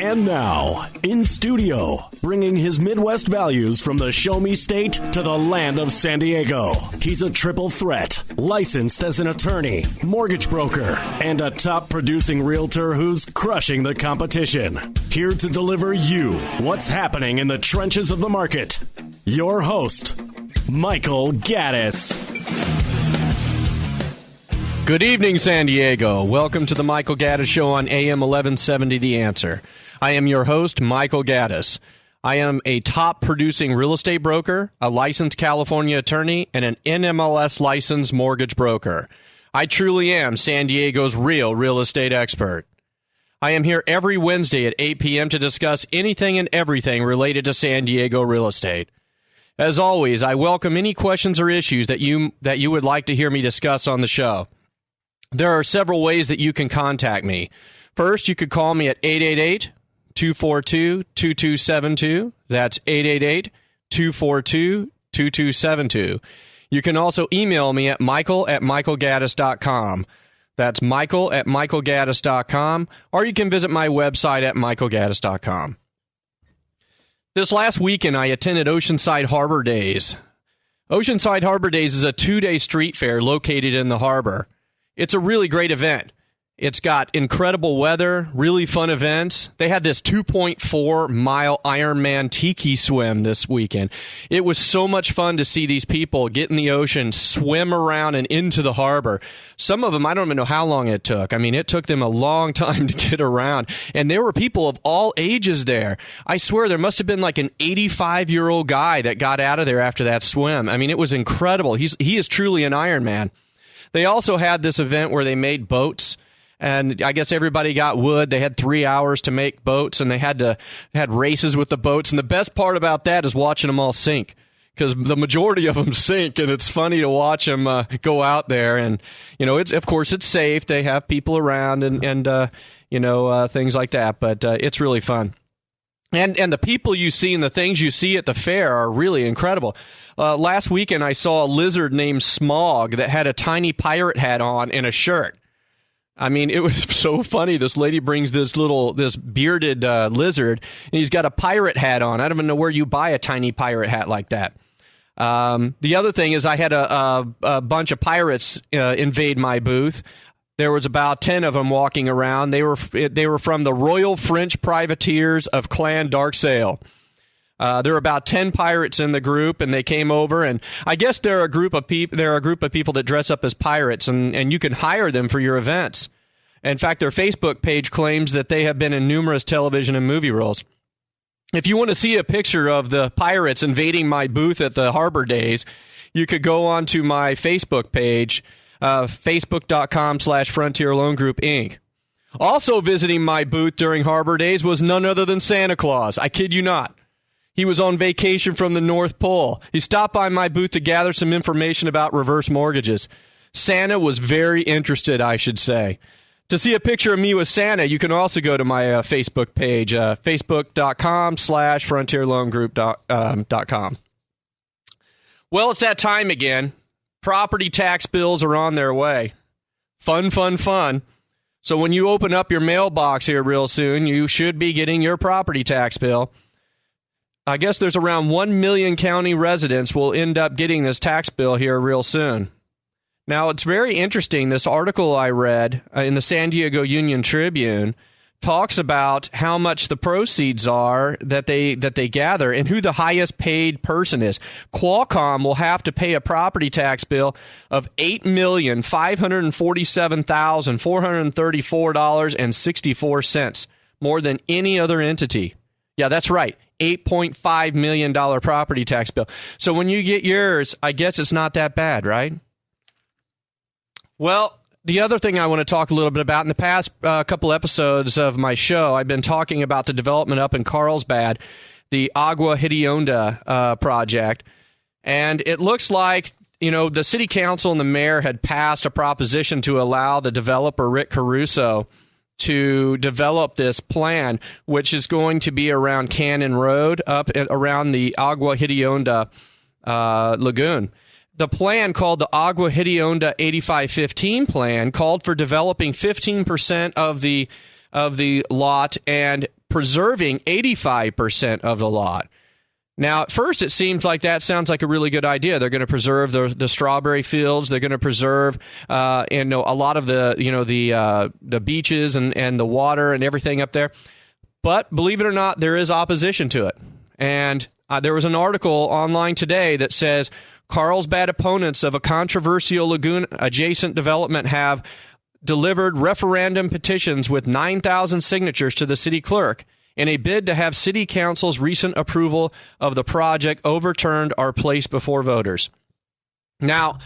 And now, in studio, bringing his Midwest values from the Show Me State to the land of San Diego. He's a triple threat, licensed as an attorney, mortgage broker, and a top producing realtor who's crushing the competition. Here to deliver you what's happening in the trenches of the market. Your host, Michael Gaddis. Good evening, San Diego. Welcome to the Michael Gaddis Show on AM 1170 The Answer. I am your host, Michael Gaddis. I am a top producing real estate broker, a licensed California attorney, and an NMLS licensed mortgage broker. I truly am San Diego's real estate expert. I am here every Wednesday at 8 p.m. to discuss anything and everything related to San Diego real estate. As always, I welcome any questions or issues that you would like to hear me discuss on the show. There are several ways that you can contact me. First, you could call me at 888-242-2272. That's 888-242-2272. You can also email me at michael@michaelgaddis.com. That's michael@michaelgaddis.com, or you can visit my website at michaelgaddis.com. This last weekend, I attended Oceanside Harbor Days. Oceanside Harbor Days is a 2-day street fair located in the harbor. It's a really great event. It's got incredible weather, really fun events. They had this 2.4-mile Ironman tiki swim this weekend. It was so much fun to see these people get in the ocean, swim around and into the harbor. Some of them, I don't even know how long it took. I mean, it took them a long time to get around. And there were people of all ages there. I swear there must have been like an 85-year-old guy that got out of there after that swim. I mean, it was incredible. He is truly an Ironman. They also had this event where they made boats, and I guess everybody got wood. They had 3 hours to make boats, and they had races with the boats. And the best part about that is watching them all sink, because the majority of them sink, and it's funny to watch them go out there. And of course it's safe. They have people around and things like that. But it's really fun. And the people you see and the things you see at the fair are really incredible. Last weekend, I saw a lizard named Smog that had a tiny pirate hat on and a shirt. I mean, it was so funny. This lady brings this bearded lizard, and he's got a pirate hat on. I don't even know where you buy a tiny pirate hat like that. The other thing is I had a bunch of pirates invade my booth. There was about 10 of them walking around. They were from the Royal French Privateers of Clan Darksail. There are about 10 pirates in the group, and they came over, and I guess they're a group of people that dress up as pirates, and you can hire them for your events. In fact, their Facebook page claims that they have been in numerous television and movie roles. If you want to see a picture of the pirates invading my booth at the Harbor Days, you could go onto my Facebook page, facebook.com/Frontier Loan Group, Inc. Also visiting my booth during Harbor Days was none other than Santa Claus. I kid you not. He was on vacation from the North Pole. He stopped by my booth to gather some information about reverse mortgages. Santa was very interested, I should say. To see a picture of me with Santa, you can also go to my Facebook page, facebook.com/frontierloangroup.com. Well, it's that time again. Property tax bills are on their way. Fun, fun, fun. So when you open up your mailbox here real soon, you should be getting your property tax bill. I guess there's around 1 million county residents will end up getting this tax bill here real soon. Now, it's very interesting. This article I read in the San Diego Union Tribune talks about how much the proceeds are that they gather and who the highest paid person is. Qualcomm will have to pay a property tax bill of $8,547,434.64, more than any other entity. Yeah, that's right. $8.5 million property tax bill. So when you get yours, I guess it's not that bad, right? Well, the other thing I want to talk a little bit about, in the past couple episodes of my show, I've been talking about the development up in Carlsbad, the Agua Hedionda project. And it looks like, the city council and the mayor had passed a proposition to allow the developer, Rick Caruso, to develop this plan, which is going to be around Cannon Road, up around the Agua Hedionda lagoon. The plan, called the Agua Hedionda 8515 plan, called for developing 15% of the lot and preserving 85% of the lot. Now, at first, it seems like that sounds like a really good idea. They're going to preserve the strawberry fields. They're going to preserve a lot of the beaches and the water and everything up there. But believe it or not, there is opposition to it. And there was an article online today that says Carlsbad opponents of a controversial lagoon adjacent development have delivered referendum petitions with 9,000 signatures to the city clerk in a bid to have City Council's recent approval of the project overturned or placed before voters. Now,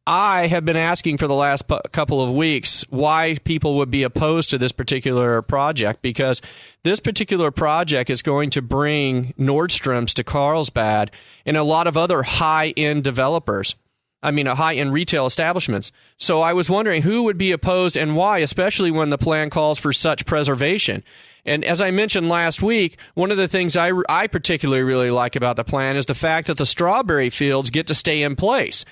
I have been asking for the last couple of weeks why people would be opposed to this particular project, because this particular project is going to bring Nordstrom's to Carlsbad and a lot of other high-end high-end retail establishments. So I was wondering who would be opposed and why, especially when the plan calls for such preservation. And as I mentioned last week, one of the things I particularly really like about the plan is the fact that the strawberry fields get to stay in place.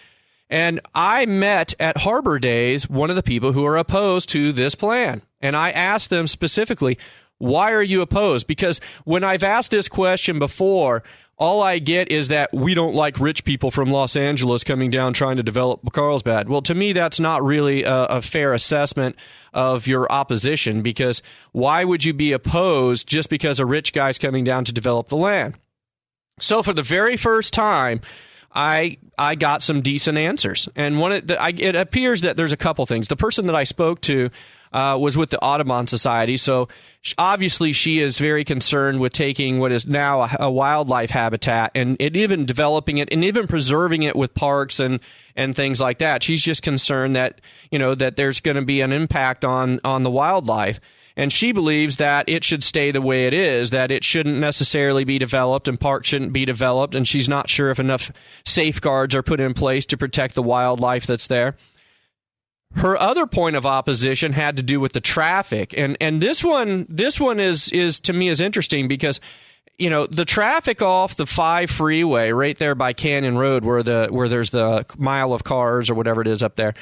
And I met at Harbor Days one of the people who are opposed to this plan. And I asked them specifically, why are you opposed? Because when I've asked this question before, all I get is that we don't like rich people from Los Angeles coming down trying to develop Carlsbad. Well, to me, that's not really a fair assessment of your opposition, because why would you be opposed just because a rich guy's coming down to develop the land? So for the very first time, I got some decent answers. And it appears that there's a couple things. The person that I spoke to was with the Audubon Society, so obviously she is very concerned with taking what is now a wildlife habitat and even developing it and even preserving it with parks and things like that. She's just concerned that, that there's going to be an impact on the wildlife. And she believes that it should stay the way it is, that it shouldn't necessarily be developed and parks shouldn't be developed. And she's not sure if enough safeguards are put in place to protect the wildlife that's there. Her other point of opposition had to do with the traffic. And this one is to me is interesting because, the traffic off the 5 freeway right there by Canyon Road where there's the mile of cars or whatever it is up there.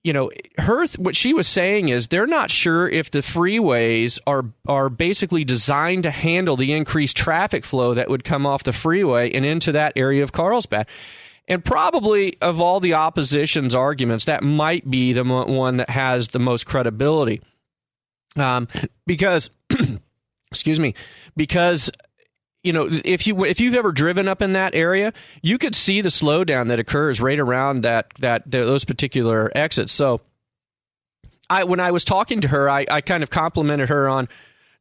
What she was saying is they're not sure if the freeways are basically designed to handle the increased traffic flow that would come off the freeway and into that area of Carlsbad. And probably of all the opposition's arguments, that might be the one that has the most credibility. Because, excuse me, because if you've ever driven up in that area, you could see the slowdown that occurs right around those particular exits. So, when I was talking to her, I kind of complimented her on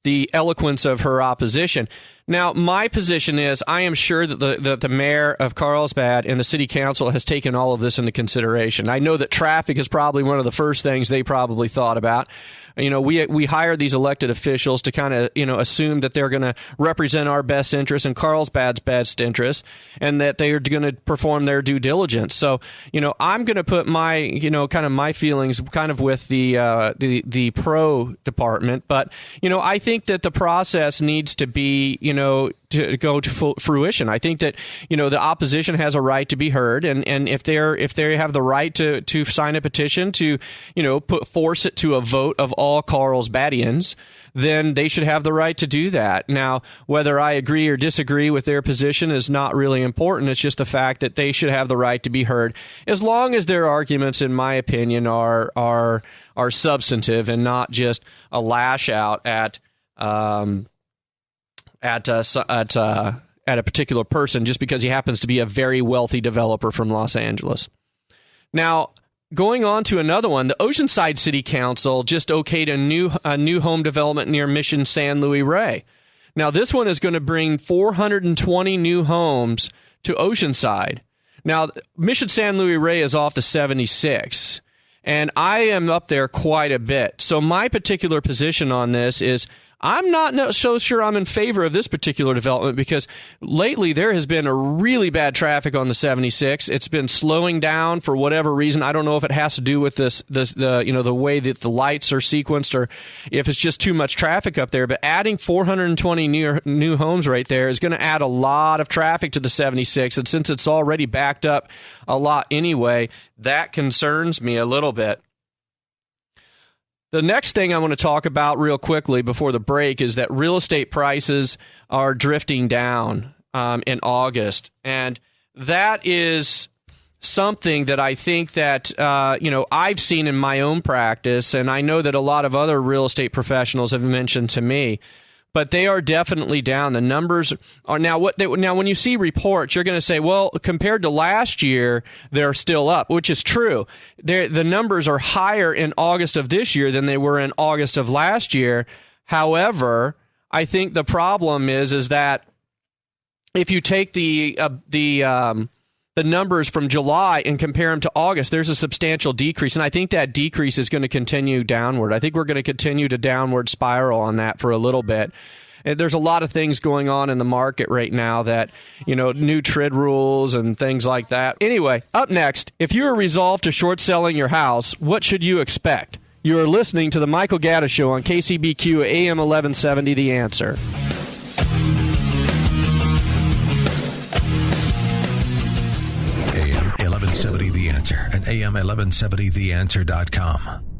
the eloquence of her opposition. Now, my position is I am sure that the mayor of Carlsbad and the city council has taken all of this into consideration. I know that traffic is probably one of the first things they probably thought about. We hire these elected officials to kind of, assume that they're going to represent our best interests and Carlsbad's best interests and that they are going to perform their due diligence. So, I'm going to put my, kind of my feelings kind of with the pro department. But, I think that the process needs to be, to go to fruition. I think that, the opposition has a right to be heard. And if they have the right to sign a petition to, force it to a vote of all Carlsbadians, then they should have the right to do that. Now, whether I agree or disagree with their position is not really important. It's just the fact that they should have the right to be heard, as long as their arguments, in my opinion, are substantive and not just a lash out at a particular person just because he happens to be a very wealthy developer from Los Angeles. Now, going on to another one, the Oceanside City Council just okayed a new home development near Mission San Luis Rey. Now, this one is going to bring 420 new homes to Oceanside. Now, Mission San Luis Rey is off the 76, and I am up there quite a bit. So my particular position on this is I'm not so sure I'm in favor of this particular development because lately there has been a really bad traffic on the 76. It's been slowing down for whatever reason. I don't know if it has to do with the way that the lights are sequenced or if it's just too much traffic up there. But adding 420 new homes right there is going to add a lot of traffic to the 76. And since it's already backed up a lot anyway, that concerns me a little bit. The next thing I want to talk about real quickly before the break is that real estate prices are drifting down in August. And that is something that I think that, I've seen in my own practice, and I know that a lot of other real estate professionals have mentioned to me. But they are definitely down. The numbers are now when you see reports, you're going to say, well, compared to last year, they're still up, which is true. The numbers are higher in August of this year than they were in August of last year. However, I think the problem is that if you take the numbers from July and compare them to August, there's a substantial decrease. And I think that decrease is going to continue downward. I think we're going to continue to downward spiral on that for a little bit. And there's a lot of things going on in the market right now that, new TRID rules and things like that. Anyway, up next, if you are resolved to short selling your house, what should you expect? You are listening to the Michael Gaddis Show on KCBQ AM 1170, The Answer. AM 1170 The Answer and AM 1170theanswer.com.